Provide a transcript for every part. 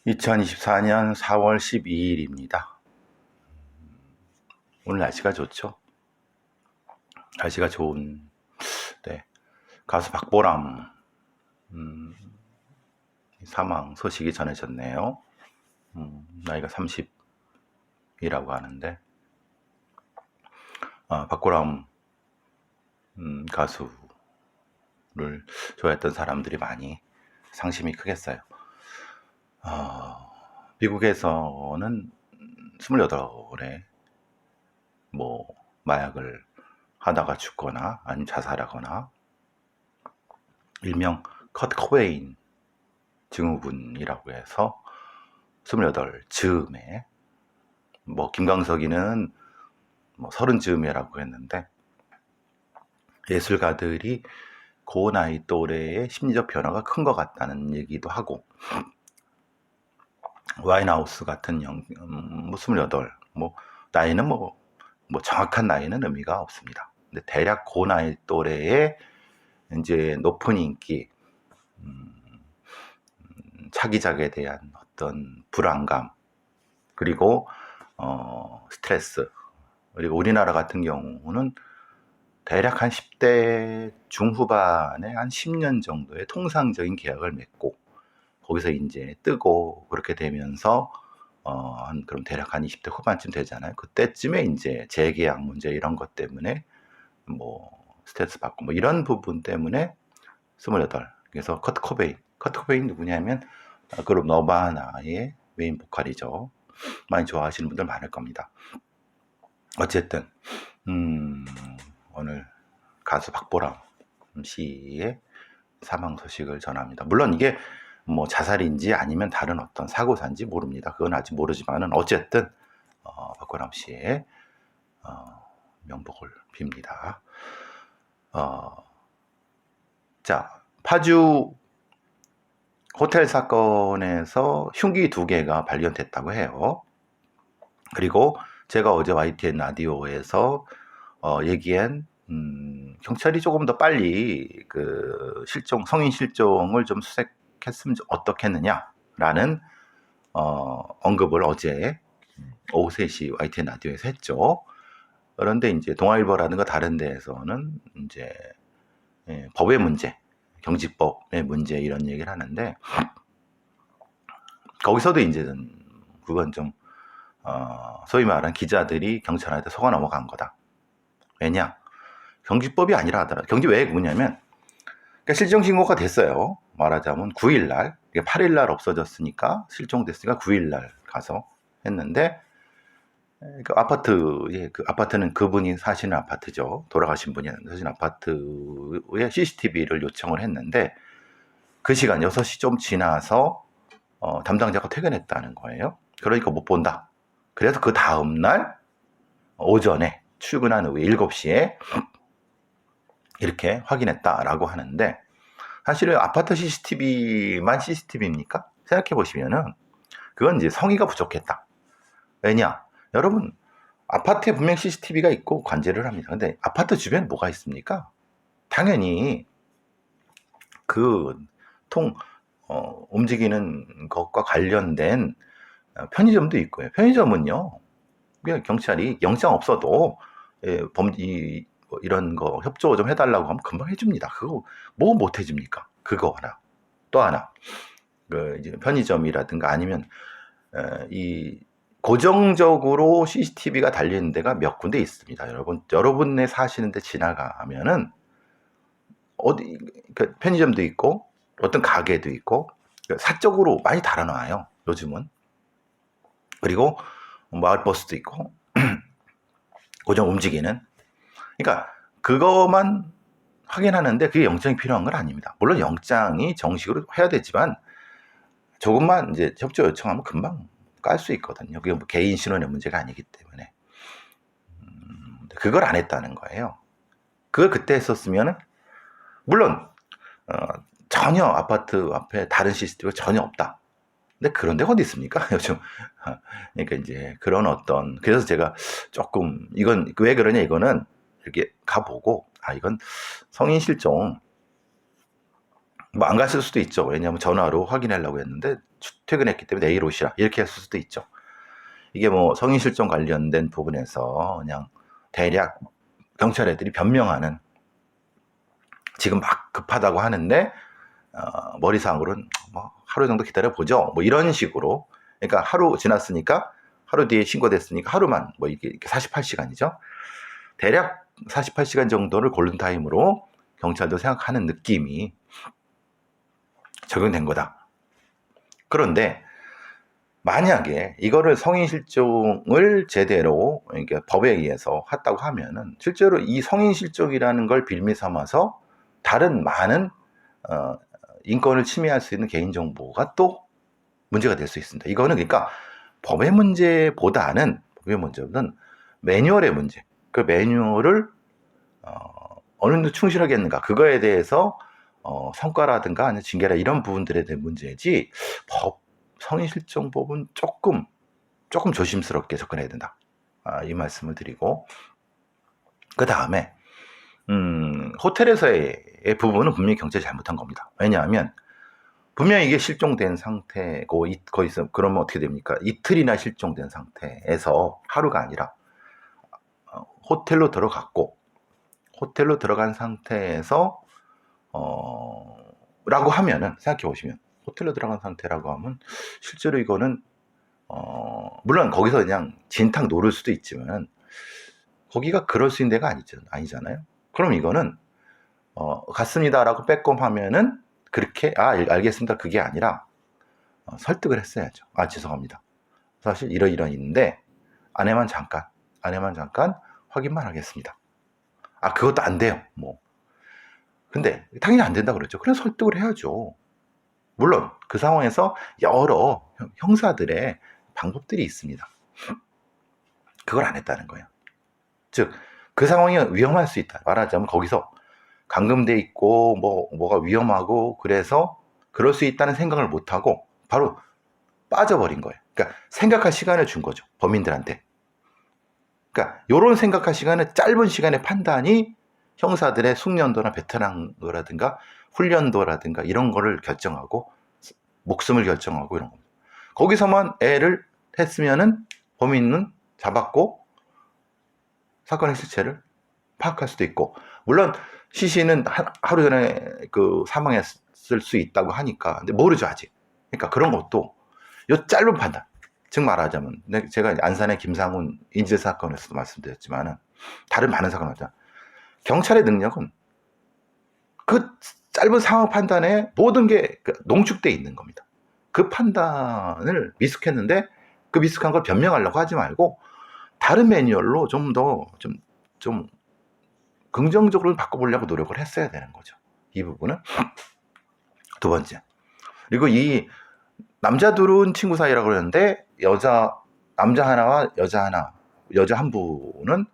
2024년 4월 12일입니다. 오늘 날씨가 좋죠? 날씨가 좋은, 네. 가수 박보람, 사망 소식이 전해졌네요. 나이가 30이라고 하는데, 박보람, 가수를 좋아했던 사람들이 많이 상심이 크겠어요. 미국에서는 28에 마약을 하다가 죽거나 아니면 자살하거나 일명 커트 코베인 증후군이라고 해서 28 즈음에 김광석이는 30 즈음이라고 했는데 예술가들이 그 나이 또래의 심리적 변화가 큰 것 같다는 얘기도 하고 와인하우스 같은 28 나이는 정확한 나이는 의미가 없습니다. 근데 대략 그 나이 또래의 이제 높은 인기, 차기작에 대한 어떤 불안감, 그리고 스트레스, 그리고 우리나라 같은 경우는 대략 한 10대 중후반에 한 10년 정도의 통상적인 계약을 맺고 거기서 이제 뜨고 그렇게 되면서 그럼 대략 한 20대 후반쯤 되잖아요. 그때쯤에 이제 재계약 문제 이런 것 때문에 스트레스 받고 이런 부분 때문에 28. 그래서 커트 코베인 누구냐면 그룹 너바나의 메인 보컬이죠. 많이 좋아하시는 분들 많을 겁니다. 어쨌든 오늘 가수 박보람 씨의 사망 소식을 전합니다. 물론 이게 자살인지 아니면 다른 어떤 사고사인지 모릅니다. 그건 아직 모르지만은 어쨌든 박보람 씨의 명복을 빕니다. 자, 파주 호텔 사건에서 흉기 2개가 발견됐다고 해요. 그리고 제가 어제 YTN 라디오에서 얘기한 경찰이 조금 더 빨리 그 성인 실종을 좀 수색했으면 어떻겠느냐라는 언급을 어제 오후 3시 YTN 라디오에서 했죠. 그런데 이제 동아일보라든가 다른 데에서는 이제 법의 문제, 경직법의 문제 이런 얘기를 하는데 거기서도 이제는 그건 좀 소위 말하는 기자들이 경찰한테 속아 넘어간 거다. 왜냐? 경직법이 아니라 하더라도 경직 왜 뭐냐면 그러니까 실종 신고가 됐어요. 말하자면 9일날 8일날 없어졌으니까 실종됐으니까 9일날 가서 했는데 그 아파트는 그분이 사시는 아파트죠. 돌아가신 분이 사시는 아파트에 CCTV를 요청을 했는데 그 시간 6시 좀 지나서 담당자가 퇴근했다는 거예요. 그러니까 못 본다. 그래서 그 다음날 오전에 출근한 후에 7시에 이렇게 확인했다라고 하는데 사실은 아파트 CCTV만 CCTV입니까? 생각해 보시면은 그건 이제 성의가 부족했다. 왜냐? 여러분 아파트에 분명 CCTV가 있고 관제를 합니다. 근데 아파트 주변에 뭐가 있습니까? 당연히 움직이는 것과 관련된 편의점도 있고요. 편의점은요, 그냥 경찰이 영장 없어도 이런 거 협조 좀 해달라고 하면 금방 해줍니다. 그거 못 해줍니까? 그거 하나. 또 하나. 이제 편의점이라든가 아니면 이 고정적으로 CCTV가 달리는 데가 몇 군데 있습니다. 여러분네 사시는데 지나가면은 어디 편의점도 있고 어떤 가게도 있고 사적으로 많이 달아놔요. 요즘은. 그리고 마을버스도 있고 고정 움직이는. 그러니까 그것만 확인하는데 그게 영장이 필요한 건 아닙니다. 물론 영장이 정식으로 해야 되지만 조금만 이제 협조 요청하면 금방 깔 수 있거든요. 그게 개인 신원의 문제가 아니기 때문에. 그걸 안 했다는 거예요. 그걸 그때 했었으면은 물론 전혀 아파트 앞에 다른 CCTV가 전혀 없다. 근데 그런 데가 어디 있습니까? 요즘. 그러니까 이제 그런 그래서 제가 조금 이건 왜 그러냐 이거는 이렇게 가보고 이건 성인 실종 뭐 안 갔을 수도 있죠. 왜냐하면 전화로 확인하려고 했는데 퇴근했기 때문에 내일 오시라 이렇게 했을 수도 있죠. 이게 뭐 성인 실종 관련된 부분에서 그냥 대략 경찰 애들이 변명하는, 지금 막 급하다고 하는데 머리상으로는 뭐 하루 정도 기다려 보죠. 뭐 이런 식으로. 그러니까 하루 지났으니까, 하루 뒤에 신고됐으니까 하루만, 뭐 이게 48시간이죠. 대략 48시간 정도를 골든타임으로 경찰도 생각하는 느낌이 적용된 거다. 그런데 만약에 이거를 성인 실종을 제대로, 그러니까 법에 의해서 했다고 하면은 실제로 이 성인 실종이라는 걸 빌미 삼아서 다른 많은 인권을 침해할 수 있는 개인정보가 또 문제가 될 수 있습니다. 이거는 그러니까 법의 문제보다는 매뉴얼의 문제. 그 매뉴얼을 어느 정도 충실하게 했는가, 그거에 대해서 성과라든가 아니면 징계라 이런 부분들에 대한 문제지, 성인실종법은 조금 조심스럽게 접근해야 된다. 이 말씀을 드리고, 그 다음에 호텔에서의 부분은 분명히 경찰이 잘못한 겁니다. 왜냐하면 분명히 이게 실종된 상태고, 거기서 그러면 어떻게 됩니까? 이틀이나 실종된 상태에서 하루가 아니라 호텔로 들어갔고, 호텔로 들어간 상태에서 라고 하면은, 생각해 보시면 호텔로 들어간 상태라고 하면 실제로 이거는 물론 거기서 그냥 진탕 노를 수도 있지만 거기가 그럴 수 있는 데가 아니잖아요. 그럼 이거는 갔습니다라고 빼꼼하면은 그렇게 알겠습니다 그게 아니라 설득을 했어야죠. 죄송합니다, 사실 이러이러 있는데 아내만 잠깐 확인만 하겠습니다. 그것도 안 돼요. 뭐 근데 당연히 안 된다 그랬죠. 그래서 설득을 해야죠. 물론 그 상황에서 여러 형사들의 방법들이 있습니다. 그걸 안 했다는 거예요. 즉 그 상황이 위험할 수 있다. 말하자면 거기서 감금돼 있고 뭐가 위험하고 그래서 그럴 수 있다는 생각을 못하고 바로 빠져버린 거예요. 그러니까 생각할 시간을 준 거죠, 범인들한테. 그러니까 요런 생각할 시간은, 짧은 시간의 판단이 형사들의 숙련도나 베테랑도라든가 훈련도라든가 이런 거를 결정하고 목숨을 결정하고 이런 겁니다. 거기서만 애를 했으면은 범인은 잡았고 사건의 실체를 파악할 수도 있고, 물론 시신은 하루 전에 사망했을 수 있다고 하니까, 근데 모르죠 아직. 그러니까 그런 것도 요 짧은 판단, 즉 말하자면 제가 안산의 김상훈 인질 사건에서도 말씀드렸지만은 다른 많은 사건을 하자, 경찰의 능력은 그 짧은 상황 판단에 모든 게 농축돼 있는 겁니다. 그 판단을 미숙했는데 그 미숙한 걸 변명하려고 하지 말고 다른 매뉴얼로 좀 더 좀 긍정적으로 바꿔보려고 노력을 했어야 되는 거죠. 이 부분은 두 번째. 그리고 이 남자 둘은 친구 사이라고 그러는데 남자 하나와 여자 한 분은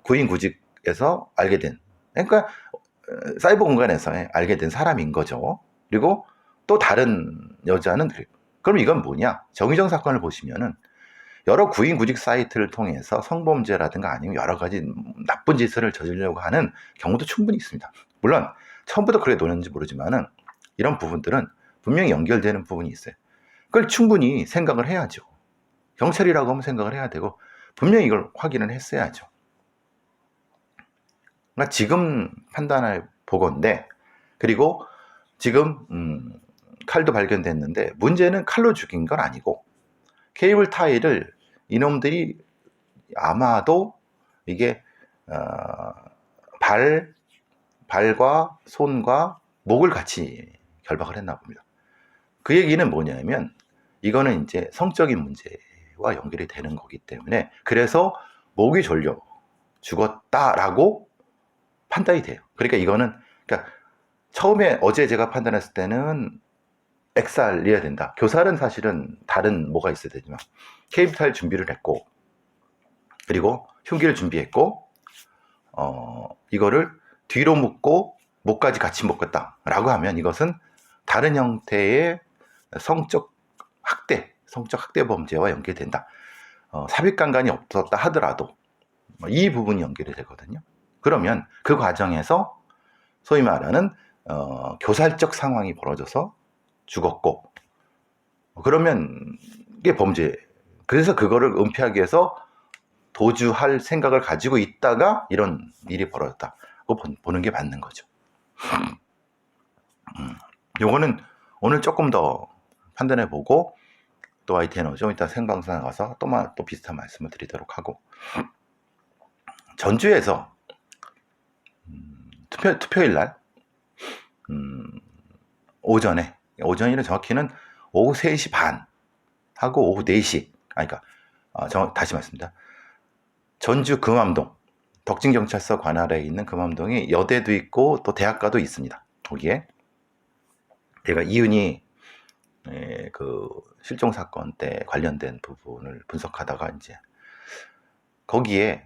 구인구직에서 알게 된, 그러니까 사이버 공간에서 알게 된 사람인 거죠. 그리고 또 다른 여자는, 그럼 이건 뭐냐? 정의정 사건을 보시면은 여러 구인구직 사이트를 통해서 성범죄라든가 아니면 여러 가지 나쁜 짓을 저지르려고 하는 경우도 충분히 있습니다. 물론 처음부터 그래 놓는지 모르지만은 이런 부분들은 분명히 연결되는 부분이 있어요. 그걸 충분히 생각을 해야죠. 경찰이라고 하면 생각을 해야 되고 분명히 이걸 확인을 했어야죠. 그러니까 지금 판단할 보건데, 그리고 지금 칼도 발견됐는데 문제는 칼로 죽인 건 아니고 케이블 타이를 이놈들이 아마도 이게 발과 손과 목을 같이 결박을 했나 봅니다. 그 얘기는 뭐냐면 이거는 이제 성적인 문제와 연결이 되는 거기 때문에, 그래서 목이 졸려 죽었다라고 판단이 돼요. 그러니까 이거는, 그러니까 처음에 어제 제가 판단했을 때는 액살이어야 된다. 교살은 사실은 다른 뭐가 있어야 되지만 케이블 타일 준비를 했고, 그리고 흉기를 준비했고, 이거를 뒤로 묶고 목까지 같이 묶었다라고 하면 이것은 다른 형태의 성적 학대 범죄와 연결된다. 삽입강간이 없었다 하더라도 이 부분이 연결이 되거든요. 그러면 그 과정에서 소위 말하는 교살적 상황이 벌어져서 죽었고, 그러면 이게 범죄. 그래서 그거를 은폐하기 위해서 도주할 생각을 가지고 있다가 이런 일이 벌어졌다. 그거 보는 게 맞는 거죠. 요거는 오늘 조금 더 판단해 보고 또 YTN은 좀 이따 생방송 나가서 또 비슷한 말씀을 드리도록 하고, 전주에서 투표일 날 오전이는 정확히는 오후 3시 반 하고 오후 4시, 그러니까 다시 말씀드립니다. 전주 금암동 덕진경찰서 관할에 있는 금암동이 여대도 있고 또 대학가도 있습니다. 거기에 제가 이은희 그 실종 사건 때 관련된 부분을 분석하다가 이제 거기에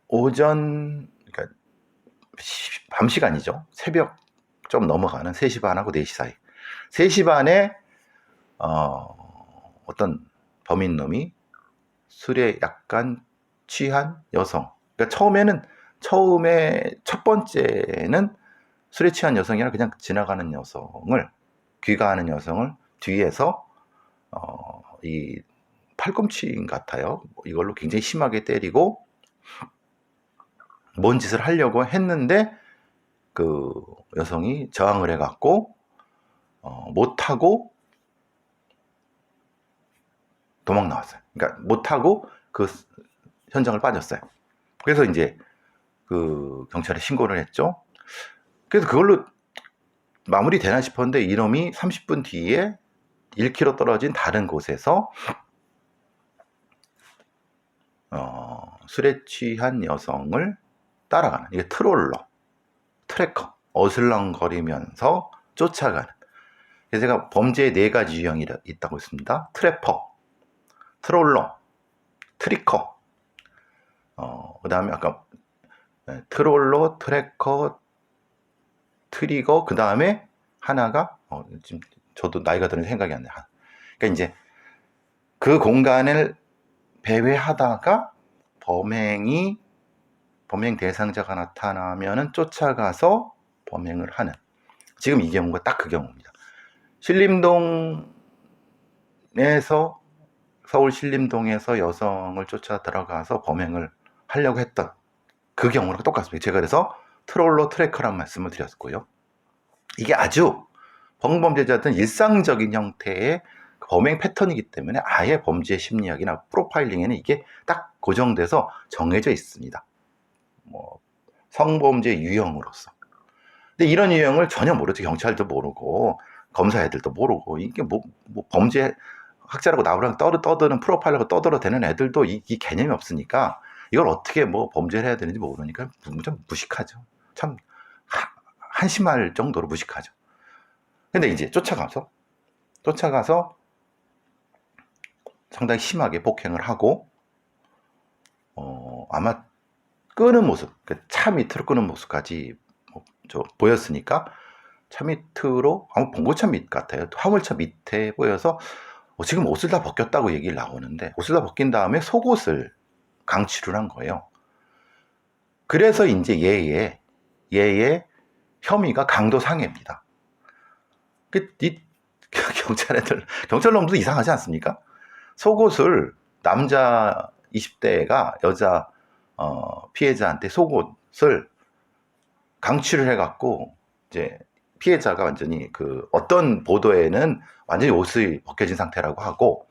오전, 그러니까 밤 시간이죠. 새벽 좀 넘어가는 3시 반하고 4시 사이. 3시 반에 어떤 범인놈이 술에 약간 취한 여성. 그러니까 처음에 첫 번째는 술에 취한 여성이 아니라 그냥 지나가는 여성을, 귀가하는 여성을 뒤에서 이 팔꿈치 같아요. 이걸로 굉장히 심하게 때리고 뭔 짓을 하려고 했는데 그 여성이 저항을 해갖고 못하고 도망 나왔어요. 그러니까 못하고 그 현장을 빠졌어요. 그래서 이제 그 경찰에 신고를 했죠. 그래서 그걸로 마무리되나 싶었는데 이놈이 30분 뒤에 1km 떨어진 다른 곳에서 술에 취한 여성을 따라가는, 이게 트래커, 어슬렁거리면서 쫓아가는. 그래서 제가 범죄의 4가지 유형이 있다고 했습니다. 트래퍼, 트롤러, 트리커, 그 다음에 아까 트롤러, 트래커, 트리거, 그 다음에 하나가 지금 저도 나이가 드는 생각이 안 나요. 그러니까 이제 그 공간을 배회하다가 범행 대상자가 나타나면은 쫓아가서 범행을 하는, 지금 이 경우가 딱 그 경우입니다. 서울 신림동에서 여성을 쫓아 들어가서 범행을 하려고 했던 그 경우랑 똑같습니다. 제가 그래서 트롤러 트래커라는 말씀을 드렸고요. 이게 아주 범죄자들은 일상적인 형태의 범행 패턴이기 때문에 아예 범죄 심리학이나 프로파일링에는 이게 딱 고정돼서 정해져 있습니다. 성범죄 유형으로서. 근데 이런 유형을 전혀 모르죠. 경찰도 모르고 검사 애들도 모르고, 이게 뭐 범죄 학자라고 나오랑 떠드는 프로파일러가 떠들어대는 애들도 이 개념이 없으니까 이걸 어떻게 범죄를 해야 되는지 모르니까 좀 무식하죠. 참 한심할 정도로 무식하죠. 근데 이제 쫓아가서 상당히 심하게 폭행을 하고 아마 끄는 모습, 차 밑으로 끄는 모습까지 보였으니까 차 밑으로, 아마 봉고차 밑 같아요. 화물차 밑에 보여서 지금 옷을 다 벗겼다고 얘기를 나오는데, 옷을 다 벗긴 다음에 속옷을 강취를 한 거예요. 그래서 이제 얘의 혐의가 강도상해입니다. 경찰놈도 이상하지 않습니까? 속옷을, 남자 20대가 여자 피해자한테 속옷을 강취를 해갖고, 이제 피해자가 완전히 어떤 보도에는 완전히 옷이 벗겨진 상태라고 하고,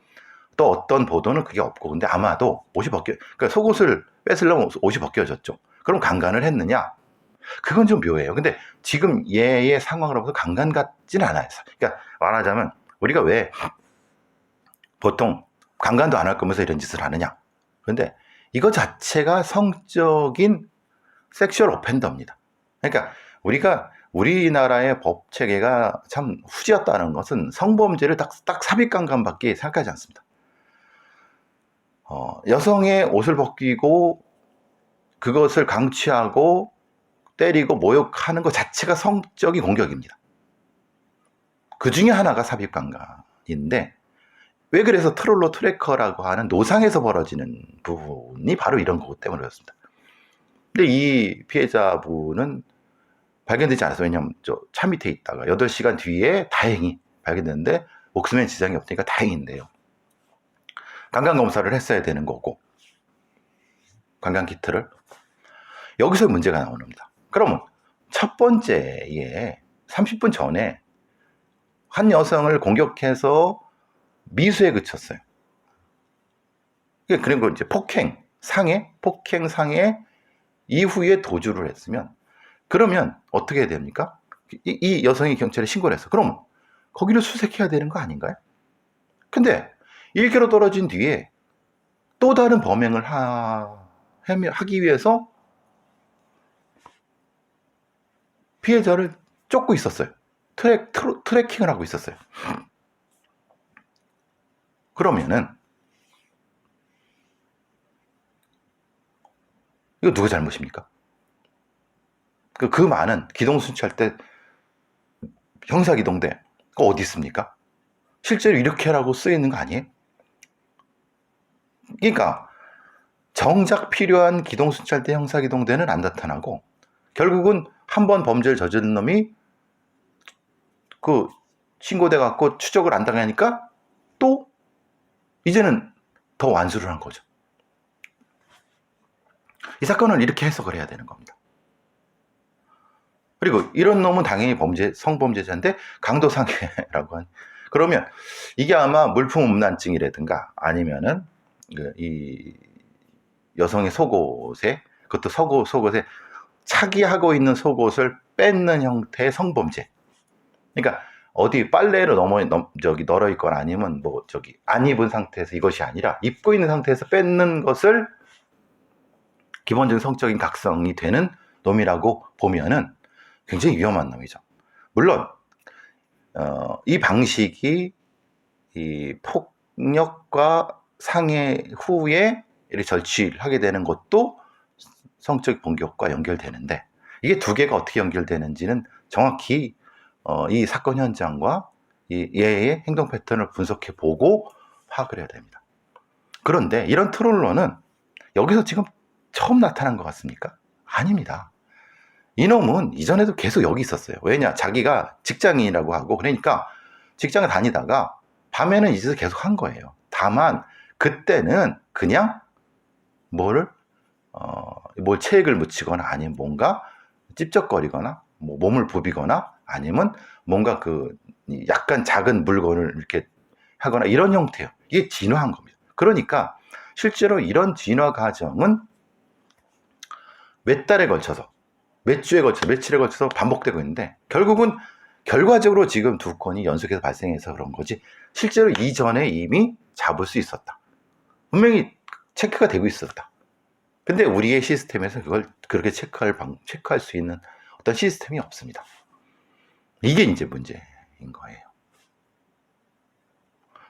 또 어떤 보도는 그게 없고, 근데 아마도 그러니까 속옷을 뺏으려면 옷이 벗겨졌죠. 그럼 강간을 했느냐? 그건 좀 묘해요. 근데 지금 얘의 상황으로 봐서 강간 같진 않아요. 그러니까 말하자면 우리가 왜 보통 강간도 안 할 거면서 이런 짓을 하느냐? 그런데 이거 자체가 성적인 섹슈얼 오펜더입니다. 그러니까 우리나라의 법 체계가 참 후지였다는 것은 성범죄를 딱 삽입강간밖에 생각하지 않습니다. 여성의 옷을 벗기고 그것을 강취하고 때리고 모욕하는 것 자체가 성적인 공격입니다. 그 중에 하나가 삽입강간인데, 왜 그래서 트롤러 트래커라고 하는 노상에서 벌어지는 부분이 바로 이런 것 때문에 그렇습니다. 근데 이 피해자분은 발견되지 않았어요. 왜냐면 저 차 밑에 있다가 8시간 뒤에 다행히 발견됐는데 목숨에 지장이 없으니까 다행인데요. 건강검사를 했어야 되는 거고, 건강키트를. 여기서 문제가 나오는 겁니다. 그러면 첫 번째에 30분 전에 한 여성을 공격해서 미수에 그쳤어요. 그리고 이제 폭행, 상해 이후에 도주를 했으면, 그러면 어떻게 해야 됩니까? 이 여성이 경찰에 신고를 했어. 그럼 거기를 수색해야 되는 거 아닌가요? 근데 1km 떨어진 뒤에 또 다른 범행을 하기 위해서 피해자를 쫓고 있었어요. 트래킹을 하고 있었어요. 그러면은 이거 누구 잘못입니까? 그 많은 기동순찰대, 형사기동대 어디 있습니까? 실제로 이렇게라고 쓰이는 거 아니에요? 그러니까 정작 필요한 기동순찰대, 형사기동대는 안 나타나고, 결국은 한 번 범죄를 저지른 놈이 그 신고돼 갖고 추적을 안 당하니까 또 이제는 더 완수를 한 거죠. 이 사건을 이렇게 해석을 해야 되는 겁니다. 그리고 이런 놈은 당연히 성범죄자인데 강도상해라고 하는. 그러면 이게 아마 물품음란증이라든가 아니면은 이 여성의 속옷에, 그것도 속옷에 차기하고 있는 속옷을 뺏는 형태의 성범죄. 그러니까 어디 빨래를 널어 있거나 아니면 안 입은 상태에서, 이것이 아니라 입고 있는 상태에서 뺏는 것을 기본적인 성적인 각성이 되는 놈이라고 보면은 굉장히 위험한 놈이죠. 물론 이 방식이 이 폭력과 상해 후에 이렇게 절취하게 되는 것도 성적 공격과 연결되는데, 이게 두 개가 어떻게 연결되는지는 정확히 이 사건 현장과 이 얘의 행동 패턴을 분석해 보고 파악을 해야 됩니다. 그런데 이런 트롤러는 여기서 지금 처음 나타난 것 같습니까? 아닙니다. 이놈은 이전에도 계속 여기 있었어요. 왜냐? 자기가 직장인이라고 하고, 그러니까 직장을 다니다가 밤에는 이 짓을 계속 한 거예요. 다만 그때는 그냥 뭘 체액을 묻히거나 아니면 뭔가 찝쩍거리거나 뭐 몸을 부비거나 아니면 뭔가 약간 작은 물건을 이렇게 하거나 이런 형태예요. 이게 진화한 겁니다. 그러니까 실제로 이런 진화 과정은 몇 달에 걸쳐서, 며칠에 걸쳐서 반복되고 있는데, 결국은 결과적으로 지금 두 건이 연속해서 발생해서 그런 거지, 실제로 이전에 이미 잡을 수 있었다. 분명히 체크가 되고 있었다. 근데 우리의 시스템에서 그걸 그렇게 체크할 수 있는 어떤 시스템이 없습니다. 이게 이제 문제인 거예요.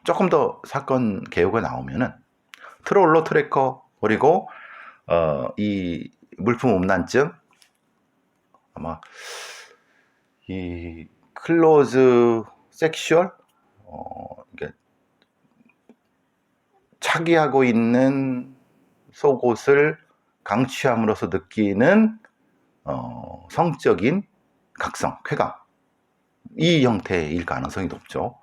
조금 더 사건 개요가 나오면은 트롤러, 트래커, 그리고 이 물품 음란증, 아마 이 클로즈 섹슈얼, 이게 차기하고 있는 속옷을 강취함으로써 느끼는 성적인 각성, 쾌감, 이 형태일 가능성이 높죠.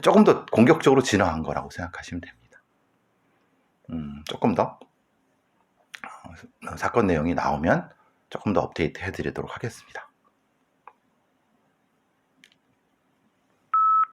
조금 더 공격적으로 진화한 거라고 생각하시면 됩니다. 조금 더 사건 내용이 나오면 조금 더 업데이트 해드리도록 하겠습니다.